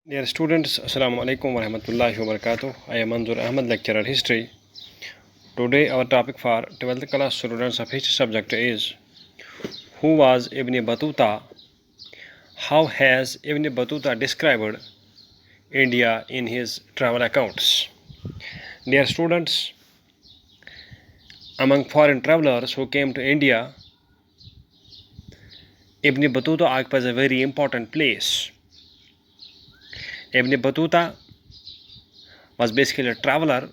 Dear students, Assalamu alaikum wa rahmatullahi wa barakatuh. I am Manzoor Ahmed, lecturer history. Today our topic for 12th class students of history subject is who was Ibn Battuta? How has Ibn Battuta described India in his travel accounts? Dear students, among foreign travelers who came to India, Ibn Battuta occupies a very important place. Ibn Battuta was basically a traveler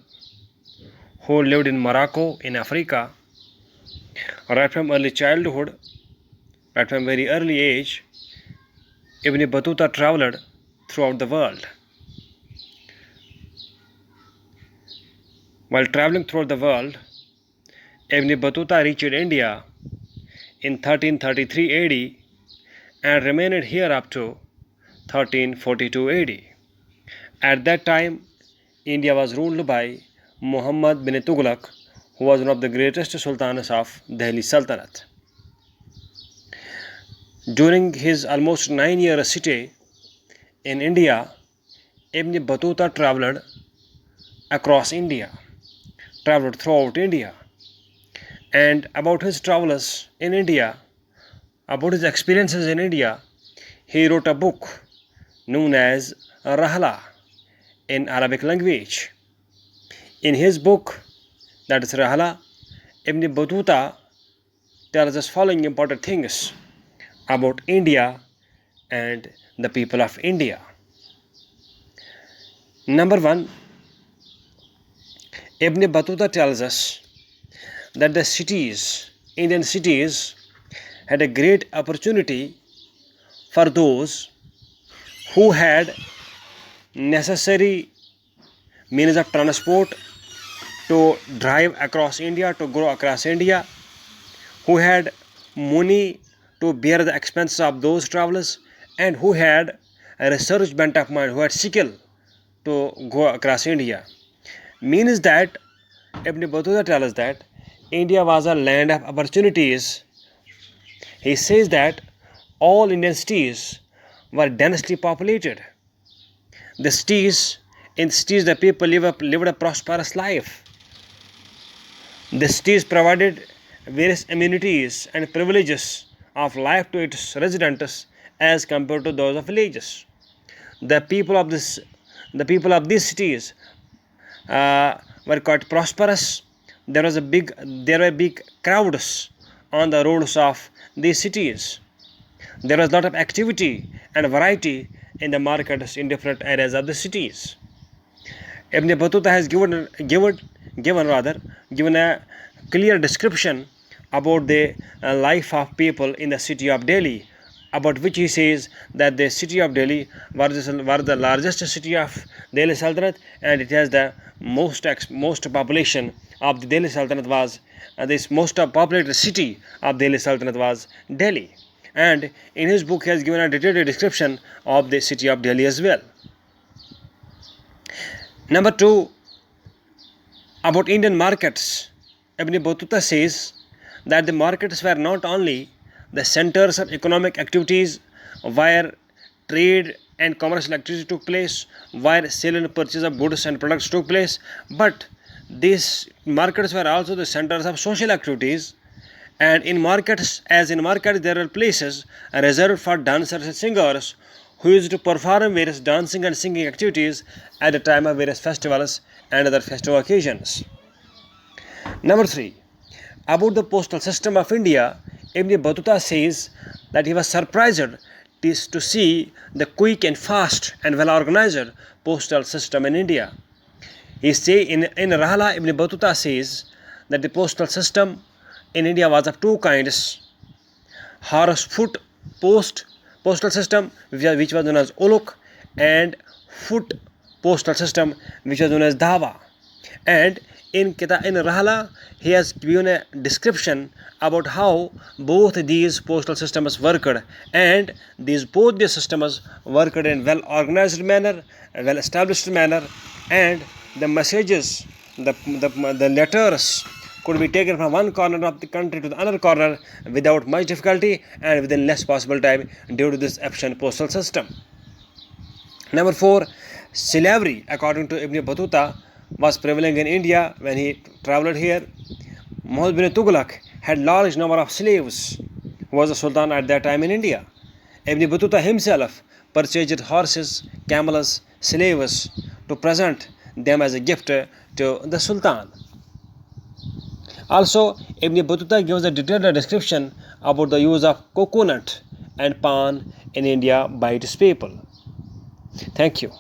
who lived in Morocco in Africa. Right from early childhood, right from very early age, Ibn Battuta traveled throughout the world. While traveling throughout the world, Ibn Battuta reached India in 1333 AD and remained here up to 1342 AD. At that time, India was ruled by Muhammad bin Tughlaq, who was one of the greatest sultans of Delhi Sultanate. During his almost 9-year stay in India, Ibn Battuta traveled across India, traveled throughout India, and about his travels in India, about his experiences in India, he wrote a book known as Rahla in Arabic language. In his book, that is Rahla, Ibn Battuta tells us following important things about India and the people of India. Number one, Ibn Battuta tells us that the cities, Indian cities, had a great opportunity for those who had necessary means of transport to drive across India, to go across India, who had money to bear the expenses of those travels, and who had a research bent of mind, who had skill to go across India. Means that Ibn Battuta tells us that India was a land of opportunities. He says that all Indian cities were densely populated. The cities, in cities the people lived a prosperous life. The cities provided various amenities and privileges of life to its residents as compared to those of villages. The people of these cities were quite prosperous. There were big crowds on the roads of these cities. There was a lot of activity and variety in the markets in different areas of the cities. Ibn Battuta has given a clear description about the life of people in the city of Delhi, about which he says that the city of Delhi was the largest city of Delhi Sultanate, and it has the most population of the Delhi Sultanate was this most populated city of Delhi Sultanate was Delhi. And in his book he has given a detailed description of the city of Delhi as well. Number two, about Indian markets, Ibn Battuta says that the markets were not only the centers of economic activities where trade and commercial activity took place, where sale and purchase of goods and products took place, but these markets were also the centers of social activities. And in markets, there are places reserved for dancers and singers who used to perform various dancing and singing activities at the time of various festivals and other festival occasions. Number three, about the postal system of India, Ibn Battuta says that he was surprised to see the quick and fast and well organized postal system in India. He say in Rahla, Ibn Battuta says that the postal system in India was of two kinds: horse-foot postal system, which was known as Uluk, and foot postal system, which was known as Dhawa. And in Rahla, he has given a description about how both these postal systems worked, and both these systems worked in well organized manner, well established manner, and the messages, the letters could be taken from one corner of the country to the other corner without much difficulty and within less possible time due to this efficient postal system. Number 4, slavery, according to Ibn Battuta, was prevailing in India when he travelled here. Muhammad bin Tughlaq had large number of slaves, who was the Sultan at that time in India. Ibn Battuta himself purchased horses, camels, slaves to present them as a gift to the Sultan. Also, Ibn Battuta gives a detailed description about the use of coconut and palm in India by its people. Thank you.